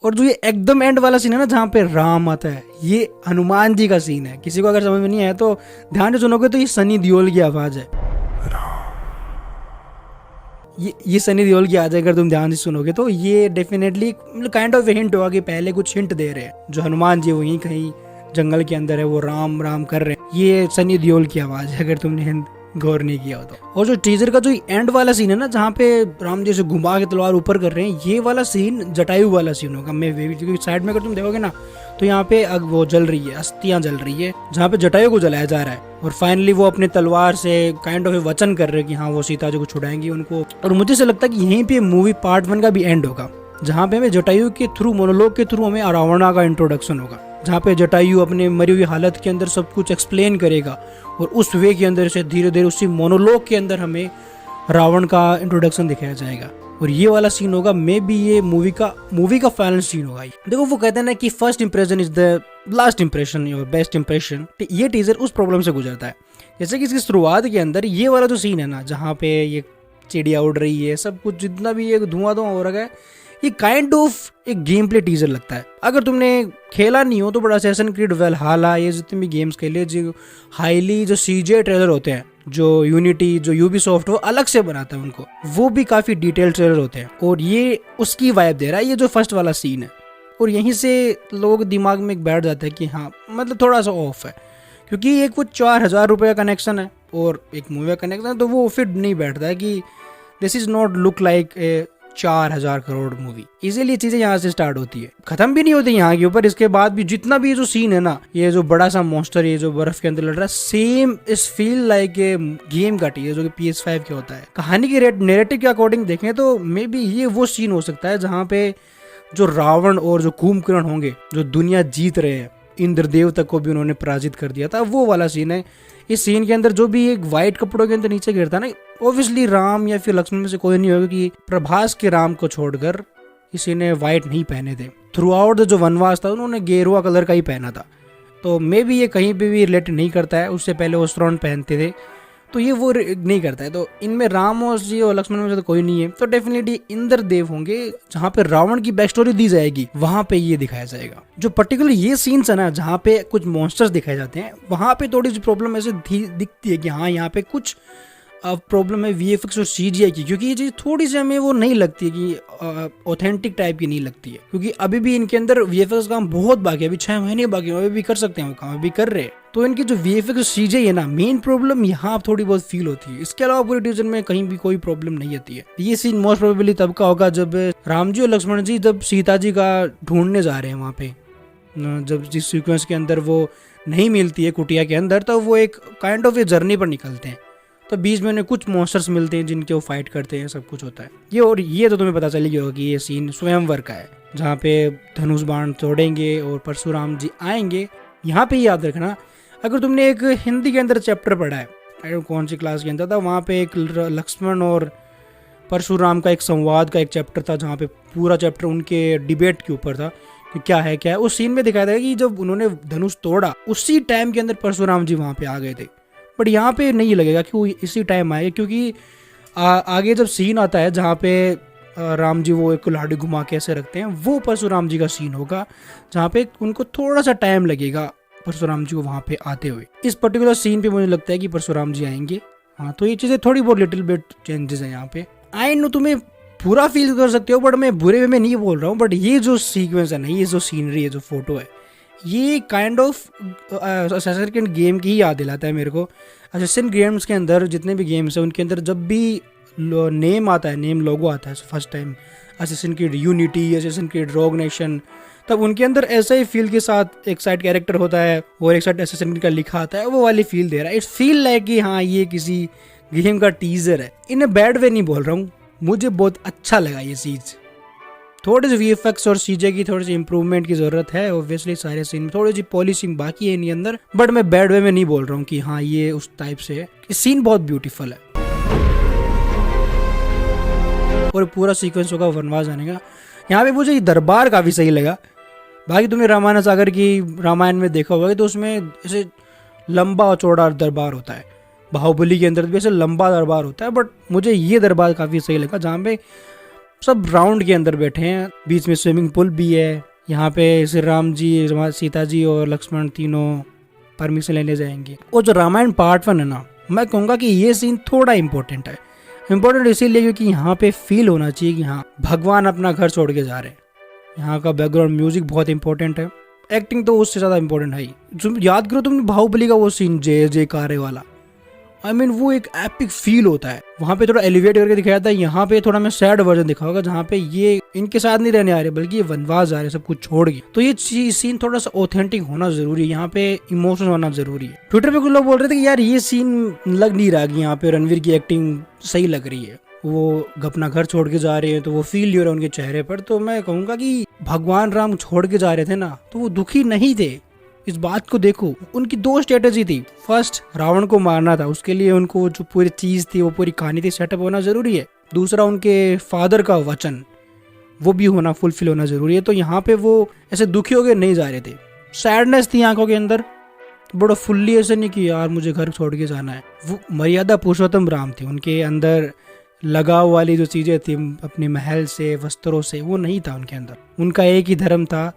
और जो ये एकदम एंड वाला सीन है ना जहाँ पे राम आता है, ये हनुमान जी का सीन है। किसी को अगर समझ में नहीं आया तो ध्यान से सुनोगे तो ये सनी देओल की आवाज है। ये सनी देओल की आवाज है, अगर तुम ध्यान से सुनोगे तो ये डेफिनेटली काइंड ऑफ हिंट होगा कि पहले कुछ हिंट दे रहे हैं। जो हनुमान जी वहीं कहीं जंगल के अंदर है, वो राम राम कर रहे हैं, ये सनी देओल की आवाज है, अगर तुमने गौर नहीं किया हो तो। और जो टीजर का जो एंड वाला सीन है ना जहाँ पे राम जी से घुमा के तलवार ऊपर कर रहे हैं, ये वाला सीन जटायु वाला सीन होगा। मैं क्योंकि साइड में अगर तुम देखोगे ना तो यहाँ पे वो जल रही है, अस्थियां जल रही है, जहाँ पे जटायु को जलाया जा रहा है। और फाइनली वो अपने तलवार से काइंड ऑफ वचन कर रहे हैं कि हाँ वो सीता जी को छुड़ाएंगी उनको। और मुझे ऐसा लगता है कि यहीं पे मूवी पार्ट 1 का भी एंड होगा, जहाँ पे हमें जटायु के थ्रू, मोनोलॉग के थ्रू हमें रावणा का इंट्रोडक्शन होगा, जहाँ पे जटायु अपने मरी हुई हालत के अंदर सब कुछ एक्सप्लेन करेगा और उस वे के अंदर से धीरे धीरे उसी मोनोलॉग के अंदर हमें रावण का इंट्रोडक्शन दिखाया जाएगा। और ये वाला सीन होगा, मे बी ये मूवी का फाइनल सीन होगा। देखो वो कहते हैं ना कि first impression is the last impression और बेस्ट इंप्रेशन। ये टीजर उस प्रॉब्लम से गुजरता है, जैसे कि इसकी शुरुआत के अंदर ये वाला जो सीन है ना जहाँ पे ये चिड़िया उड़ रही है, सब कुछ जितना भी ये धुआं हो रहा है, ये काइंड ऑफ एक गेम प्ले टीजर लगता है। अगर तुमने खेला नहीं हो तो बड़ा असैसिन क्रीड वैलहल्ला, ये जितने भी गेम्स खेले, जो हाईली जो सीजे ट्रेलर होते हैं, जो यूनिटी, जो यूबीसॉफ्ट वो अलग से बनाता है उनको, वो भी काफी डिटेल ट्रेलर होते हैं और ये उसकी वाइब दे रहा है, ये जो फर्स्ट वाला सीन है। और यहीं से लोग दिमाग में बैठ जाते हैं कि हाँ मतलब थोड़ा सा ऑफ है, क्योंकि एक वो 4,000 रुपये का कनेक्शन है और एक मूवी का कनेक्शन है, तो वो फिर नहीं बैठता है कि this is not look like a 4,000 crore movie. इसीलिए चीजें यहाँ से स्टार्ट होती है, खत्म भी नहीं होती यहाँ के ऊपर। इसके बाद भी जितना भी ये जो सीन है ना, ये जो बड़ा सा मॉन्स्टर ये जो बर्फ के अंदर लड़ रहा है, सेम इस फील लाइक ए गेम का टीजर जो कि PS5 के होता है। कहानी के नैरेटिव के अकॉर्डिंग देखें तो मे बी ये वो सीन हो सकता है जहाँ पे जो रावण और जो कुंभकर्ण होंगे, जो दुनिया जीत रहे हैं, इंद्रदेव तक को भी उन्होंने पराजित कर दिया था, वो वाला सीन है। इस सीन के अंदर जो भी एक व्हाइट कपड़ों के अंदर नीचे गिरता ना, ऑब्वियसली राम या फिर लक्ष्मण में से कोई नहीं होगा कि प्रभास के राम को छोड़कर किसी ने व्हाइट नहीं पहने थे। थ्रू आउट जो वनवास था उन्होंने गेरुआ कलर का ही पहना था, तो मे बी ये कहीं पे भी रिलेट नहीं करता है। उससे पहले वो स्ट्रॉन पहनते थे, तो ये वो नहीं करता है। तो इनमें राम और जी और लक्ष्मण में से तो कोई नहीं है, तो डेफिनेटली इंद्रदेव होंगे। जहाँ पे रावण की बैक स्टोरी दी जाएगी वहां पे ये दिखाया जाएगा। जो पर्टिकुलर ये सीन्स है ना जहाँ पे कुछ मॉन्स्टर्स दिखाए जाते हैं, वहां पे थोड़ी सी प्रॉब्लम ऐसे दिखती है कि हाँ यहाँ पे कुछ प्रॉब्लम है VFX और CGI की, क्योंकि ये चीज थोड़ी सी हमें वो नहीं लगती है कि ऑथेंटिक टाइप की नहीं लगती है, क्योंकि अभी भी इनके अंदर VFX काम बहुत बाकी है, अभी 6 महीने बाकी है, अभी भी कर सकते हैं, वो काम अभी कर रहे हैं। तो इनकी जो VFX और CGI है ना, मेन प्रॉब्लम यहाँ थोड़ी बहुत फील होती है। इसके अलावा पूरी टीजर में कहीं भी कोई प्रॉब्लम नहीं आती है। ये सीन मोस्ट प्रोबेबली तब का होगा जब राम जी और लक्ष्मण जी जब सीता जी का ढूंढने जा रहे हैं वहाँ पे, जब जिस सीक्वेंस के अंदर वो नहीं मिलती है कुटिया के अंदर, तो वो एक काइंड ऑफ ए जर्नी पर निकलते हैं, तो बीच में उन्हें कुछ मॉन्स्टर्स मिलते हैं जिनके वो फाइट करते हैं, सब कुछ होता है ये। और ये तो तुम्हें पता चल गया होगा कि ये सीन स्वयंवर का है, जहाँ पे धनुष बाण तोड़ेंगे और परशुराम जी आएंगे। यहाँ पे याद रखना, अगर तुमने एक हिंदी के अंदर चैप्टर पढ़ा है, कौन सी क्लास के अंदर था, वहाँ पे एक लक्ष्मण और परशुराम का एक संवाद का एक चैप्टर था, जहाँ पे पूरा चैप्टर उनके डिबेट के ऊपर था कि क्या है क्या है। उस सीन में दिखाया था कि जब उन्होंने धनुष तोड़ा उसी टाइम के अंदर परशुराम जी वहाँ पे आ गए थे, बट यहाँ पे नहीं लगेगा कि वो इसी टाइम आएगा, क्योंकि आगे जब सीन आता है जहाँ पे राम जी वो एक कुल्हाड़ी घुमा के ऐसे रखते हैं, वो परशुराम जी का सीन होगा, जहाँ पे उनको थोड़ा सा टाइम लगेगा परशुराम जी को वहाँ पे आते हुए। इस पर्टिकुलर सीन पे मुझे लगता है कि परशुराम जी आएंगे। हाँ, तो ये चीज़ें थोड़ी बहुत लिटिल बिट चेंजेस है यहाँ पे। आई नो तुम्हें पूरा फील कर सकते हो, बट मैं बुरे वे में नहीं बोल रहा हूँ, बट ये जो सीक्वेंस है ना, ये जो सीनरी है, जो फोटो है, ये kind of assassin creed game की ही याद दिलाता है मेरे को। असैसिन गेम्स के अंदर जितने भी गेम्स हैं उनके अंदर जब भी नेम आता है, नेम लोगो आता है first time, assassin creed unity, assassin creed रोग नेशन, तब उनके अंदर ऐसा ही फील के साथ एक साइड कैरेक्टर होता है और एक साइड असैसिन क्रीड का लिखा आता है, वो वाली फील दे रहा है। इट्स फील लाइक कि हाँ ये किसी गेम का टीजर है। इन बैड वे नहीं बोल रहा हूँ, मुझे बहुत अच्छा लगा ये चीज़। थोड़ी सी VFX और CGI की थोड़ी सी इंप्रूवमेंट की जरूरत है, ऑब्वियसली सारे सीन में थोड़ी सी पॉलिशिंग बाकी है इनके अंदर, बट मैं बैड वे में नहीं बोल रहा हूँ कि हाँ ये उस टाइप से है। सीन बहुत ब्यूटीफुल है और पूरा सीक्वेंस होगा वनवास जाने का। यहाँ पे मुझे दरबार काफी सही लगा। बाकी तुमने रामायण सागर की रामायण में देखा होगा तो उसमें ऐसे लंबा और चौड़ा दरबार होता है, बाहुबली के अंदर भी ऐसे लंबा दरबार होता है, बट मुझे ये दरबार काफी सही लगा, जहाँ पे सब राउंड के अंदर बैठे हैं, बीच में स्विमिंग पूल भी है। यहाँ पे श्री राम जी, सीता जी और लक्ष्मण तीनों परमिशन लेने जाएंगे। और जो रामायण पार्ट 1 है ना, मैं कहूँगा कि ये सीन थोड़ा इम्पोर्टेंट है। इम्पोर्टेंट इसीलिए क्योंकि यहाँ पे फील होना चाहिए कि हाँ भगवान अपना घर छोड़ के जा रहे हैं। यहाँ का बैकग्राउंड म्यूजिक बहुत इंपॉर्टेंट है, एक्टिंग तो उससे ज़्यादा इंपॉर्टेंट है ही। तुम याद करो तुमने बाहुबली का वो सीन जय जयकारे वाला, I mean, वो एक एपिक फील होता है। वहाँ पे थोड़ा एलिवेट करके दिखाया था, यहाँ पे थोड़ा मैं सैड वर्जन दिखाऊंगा जहाँ पे ये इनके साथ नहीं रहने आ रहे बल्कि ये वनवास जा रहे सब कुछ छोड़ के। तो ये सीन थोड़ा सा ऑथेंटिक होना जरूरी है, यहाँ पे इमोशन होना जरूरी है। ट्विटर पे कुछ लोग बोल रहे थे कि यार ये सीन लग नहीं रहा कि यहाँ पे रणवीर की एक्टिंग सही लग रही है, वो अपना घर छोड़ के जा रहे हैं तो वो फील नहीं हो रहा उनके चेहरे पर। तो मैं कहूँगा कि भगवान राम छोड़ के जा रहे थे ना तो वो दुखी नहीं थे। इस बात को देखो, उनकी 2 स्ट्रेटेजी थी। फर्स्ट, रावण को मारना था, उसके लिए उनको जो पूरी चीज थी, वो पूरी कहानी थी, सेटअप होना जरूरी है। दूसरा, उनके फादर का वचन वो भी होना, फुलफिल होना जरूरी है। तो यहाँ पे वो ऐसे दुखी होकर नहीं जा रहे थे, सैडनेस थी आंखों के अंदर, बड़ा फुल्ली ऐसे नहीं कि यार मुझे घर छोड़ के जाना है। वो मर्यादा पुरुषोत्तम राम थे, उनके अंदर लगाव वाली जो चीजें थी अपने महल से, वस्त्रों से, वो नहीं था उनके अंदर। उनका एक ही धर्म था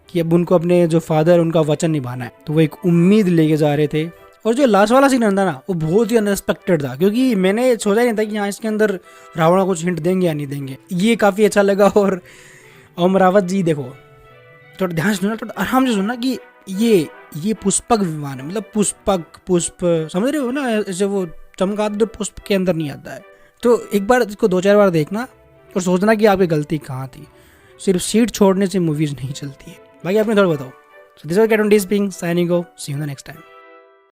कि अब उनको अपने जो फादर उनका वचन निभाना है, तो वो एक उम्मीद लेके जा रहे थे। और जो लास्ट वाला सीन था ना, वो बहुत ही अनएक्सपेक्टेड था, क्योंकि मैंने सोचा ही नहीं था कि हाँ इसके अंदर रावण कुछ हिंट देंगे या नहीं देंगे। ये काफ़ी अच्छा लगा। और अमरावत जी देखो, थोड़ा ध्यान से सुनना, थोड़ा आराम से सुनना कि ये पुष्पक विमान है, मतलब पुष्प समझ रहे हो ना, ऐसे वो चमगादड़ जो पुष्प के अंदर नहीं आता है। तो एक बार इसको 2-4 बार देखना और सोचना कि आपकी गलती कहाँ थी। सिर्फ सीट छोड़ने से मूवीज नहीं चलती है। बाकी आपने थोड़ा बताओ। So this was Cat on D Spring signing off. See you in the next time.